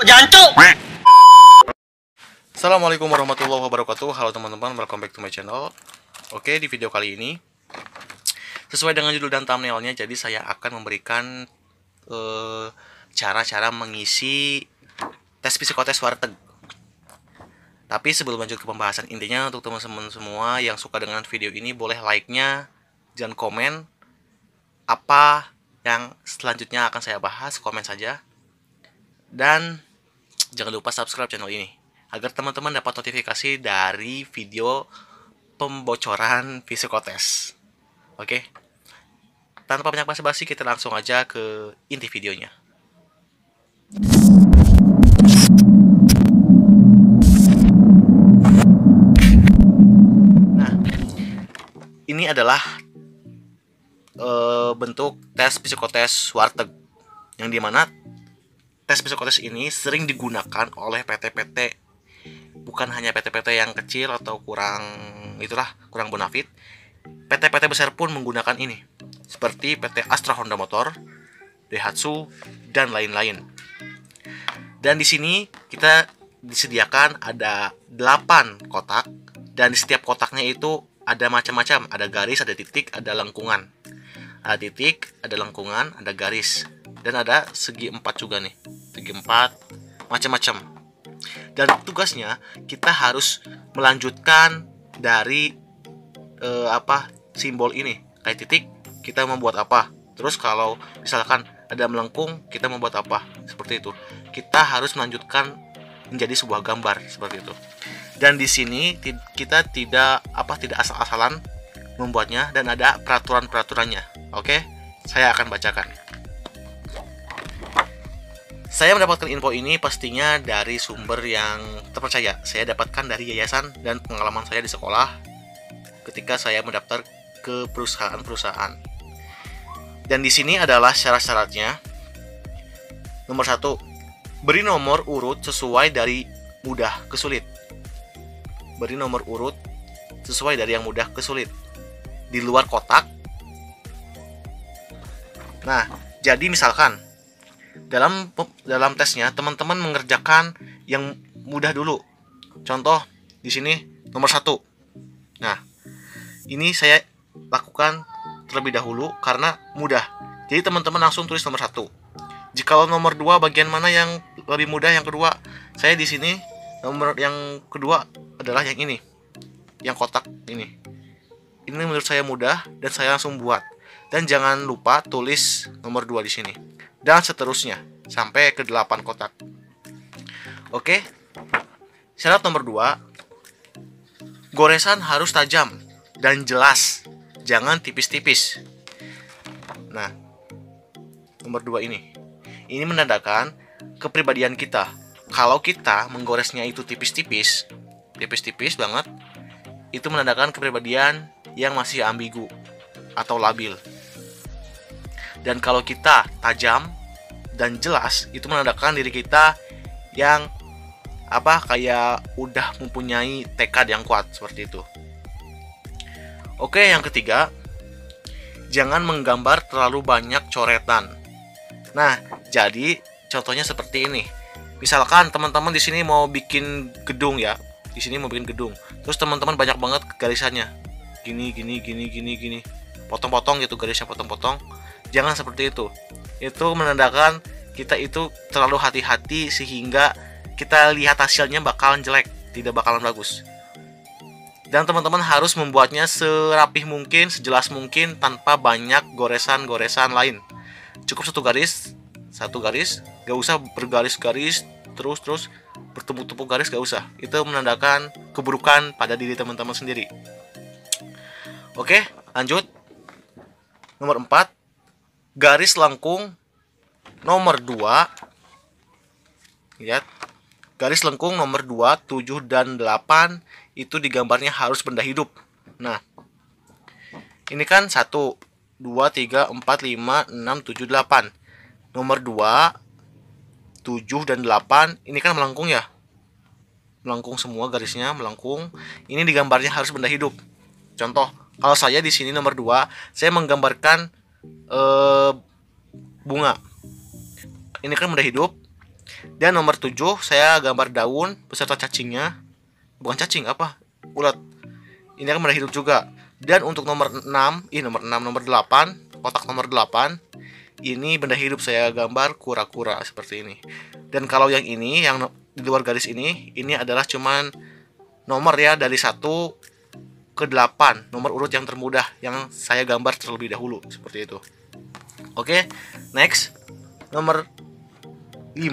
Jancuk. Assalamualaikum warahmatullahi wabarakatuh. Halo teman-teman, welcome back to my channel. Oke, di video kali ini sesuai dengan judul dan thumbnailnya, jadi saya akan memberikan cara-cara mengisi tes psikotes warteg. Tapi sebelum lanjut ke pembahasan intinya, untuk teman-teman semua yang suka dengan video ini, boleh like-nya dan komen apa yang selanjutnya akan saya bahas, komen saja. Dan jangan lupa subscribe channel ini agar teman-teman dapat notifikasi dari video pembocoran psikotes. Oke, tanpa banyak basa-basi, kita langsung aja ke inti videonya. Nah, ini adalah bentuk tes psikotes warteg, yang dimana tes psikotes ini sering digunakan oleh PT-PT, bukan hanya PT-PT yang kecil atau kurang bonafit. PT-PT besar pun menggunakan ini, seperti PT Astra Honda Motor, Daihatsu, dan lain-lain. Dan di sini kita disediakan ada 8 kotak, dan di setiap kotaknya itu ada macam-macam, ada garis, ada titik, ada lengkungan. Ada titik, ada lengkungan, ada garis, dan ada segi 4 juga nih, segi 4, macam-macam. Dan tugasnya kita harus melanjutkan dari simbol ini. Kayak titik, kita membuat apa. Terus kalau misalkan ada melengkung, kita membuat apa. Seperti itu. Kita harus melanjutkan menjadi sebuah gambar seperti itu. Dan di sini kita tidak asal-asalan membuatnya, dan ada peraturan-peraturannya. Oke, saya akan bacakan. Saya mendapatkan info ini pastinya dari sumber yang terpercaya. Saya dapatkan dari yayasan dan pengalaman saya di sekolah ketika saya mendaftar ke perusahaan-perusahaan. Dan di sini adalah syarat-syaratnya. Nomor 1, beri nomor urut sesuai dari mudah ke sulit. Beri nomor urut sesuai dari yang mudah ke sulit di luar kotak. Nah, jadi misalkan dalam tesnya teman-teman mengerjakan yang mudah dulu. Contoh di sini nomor 1. Nah, ini saya lakukan terlebih dahulu karena mudah. Jadi teman-teman langsung tulis nomor 1. Jikalau nomor 2 bagian mana yang lebih mudah, yang kedua, saya di sini nomor yang kedua adalah yang ini. Yang kotak ini. Ini menurut saya mudah dan saya langsung buat. Dan jangan lupa tulis nomor 2 di sini. Dan seterusnya sampai ke 8 kotak. Oke. Syarat nomor 2, goresan harus tajam dan jelas, jangan tipis-tipis. Nah, nomor 2 ini menandakan kepribadian kita. Kalau kita menggoresnya itu tipis-tipis banget, itu menandakan kepribadian yang masih ambigu atau labil. Dan kalau kita tajam dan jelas, itu menandakan diri kita yang kayak udah mempunyai tekad yang kuat, seperti itu. Oke, yang ketiga, jangan menggambar terlalu banyak coretan. Nah, jadi contohnya seperti ini. Misalkan teman-teman di sini mau bikin gedung ya. Di sini mau bikin gedung. Terus teman-teman banyak banget garisannya. Gini. Potong-potong gitu garisnya, potong-potong. Jangan seperti itu. Itu menandakan kita itu terlalu hati-hati sehingga kita lihat hasilnya bakalan jelek, tidak bakalan bagus. Dan teman-teman harus membuatnya serapih mungkin, sejelas mungkin, tanpa banyak goresan-goresan lain. Cukup satu garis, gak usah bergaris-garis terus bertumpuk-tumpuk garis, gak usah. Itu menandakan keburukan pada diri teman-teman sendiri. Oke, lanjut. Nomor 4, garis lengkung nomor 2. Lihat. Garis lengkung nomor 2, 7 dan 8 itu digambarnya harus benda hidup. Nah, ini kan 1, 2, 3, 4, 5, 6, 7, 8. Nomor 2, 7 dan 8 ini kan melengkung ya. Melengkung semua garisnya, melengkung. Ini digambarnya harus benda hidup. Contoh, kalau saya di sini nomor 2, saya menggambarkan bunga. Ini kan benda hidup. Dan nomor 7 saya gambar daun beserta cacingnya. Bukan cacing, apa? Ulat. Ini akan benda hidup juga. Dan untuk nomor 6, nomor 8, kotak nomor 8, ini benda hidup saya gambar kura-kura seperti ini. Dan kalau yang ini, yang di luar garis ini adalah cuman nomor ya, dari 1 ke 8, nomor urut yang termudah yang saya gambar terlebih dahulu seperti itu. Oke, next. Nomor 5.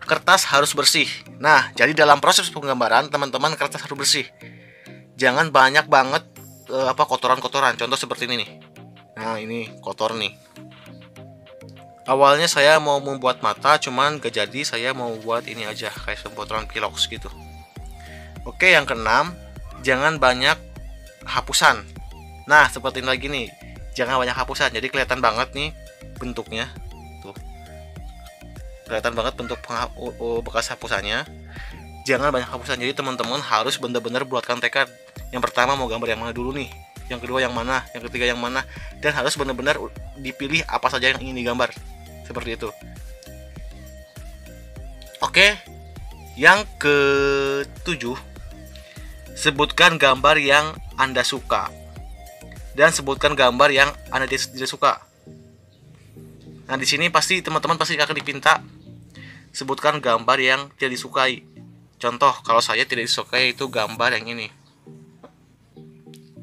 Kertas harus bersih. Nah, jadi dalam proses penggambaran teman-teman, kertas harus bersih. Jangan banyak banget kotoran-kotoran. Contoh seperti ini nih. Nah, ini kotor nih. Awalnya saya mau membuat mata, cuman gak jadi. Saya mau buat ini aja, kayak sembotoran pilox gitu. Oke, yang keenam, jangan banyak hapusan. Nah, seperti ini lagi nih. Jangan banyak hapusan. Jadi kelihatan banget nih bentuknya. Tuh. Kelihatan banget bentuk bekas hapusannya. Jangan banyak hapusan. Jadi teman-teman harus benar-benar buatkan tekad. Yang pertama mau gambar yang mana dulu nih, yang kedua yang mana, yang ketiga yang mana, dan harus benar-benar dipilih apa saja yang ingin digambar. Seperti itu. Oke. Yang ke-7, sebutkan gambar yang Anda suka dan sebutkan gambar yang Anda tidak suka. Nah, di sini pasti teman-teman pasti akan dipinta sebutkan gambar yang tidak disukai. Contoh, kalau saya tidak disukai itu gambar yang ini.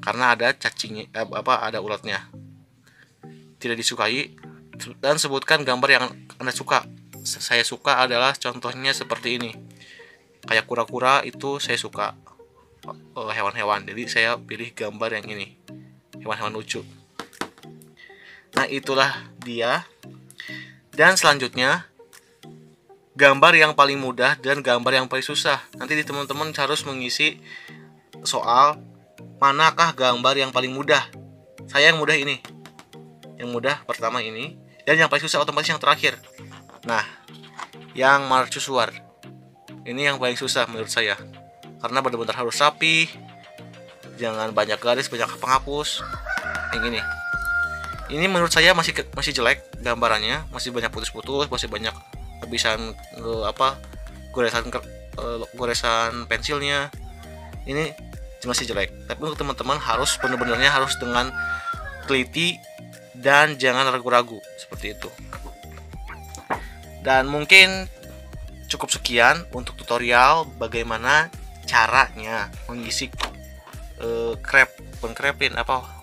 Karena ada cacingnya, ada ulatnya. Tidak disukai, dan sebutkan gambar yang Anda suka. Saya suka adalah contohnya seperti ini. Kayak kura-kura itu saya suka. Hewan-hewan. Jadi saya pilih gambar yang ini. Hewan-hewan lucu. Nah, itulah dia. Dan selanjutnya, gambar yang paling mudah dan gambar yang paling susah. Nanti teman-teman harus mengisi soal manakah gambar yang paling mudah. Saya yang mudah ini. Yang mudah pertama ini, dan yang paling susah otomatis yang terakhir. Nah, yang mercusuar. Ini yang paling susah menurut saya. Karena benar-benar harus rapi. Jangan banyak garis, banyak penghapus. Yang ini. Ini menurut saya masih jelek gambarannya, masih banyak putus-putus, masih banyak habisan goresan pensilnya. Ini masih jelek. Tapi untuk teman-teman harus benar-benarnya harus dengan teliti dan jangan ragu-ragu seperti itu. Dan mungkin cukup sekian untuk tutorial bagaimana caranya mengisi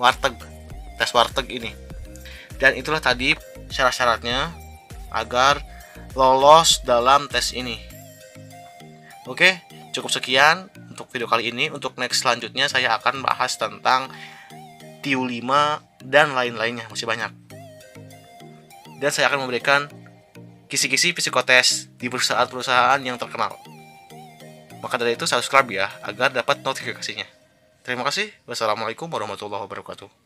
warteg, tes warteg ini. Dan itulah tadi syarat-syaratnya agar lolos dalam tes ini. Oke, cukup sekian untuk video kali ini. Untuk next selanjutnya saya akan bahas tentang TIU5 dan lain-lainnya, masih banyak. Dan saya akan memberikan kisi-kisi psikotes di perusahaan-perusahaan yang terkenal. Maka dari itu subscribe ya, agar dapat notifikasinya. Terima kasih. Wassalamualaikum warahmatullahi wabarakatuh.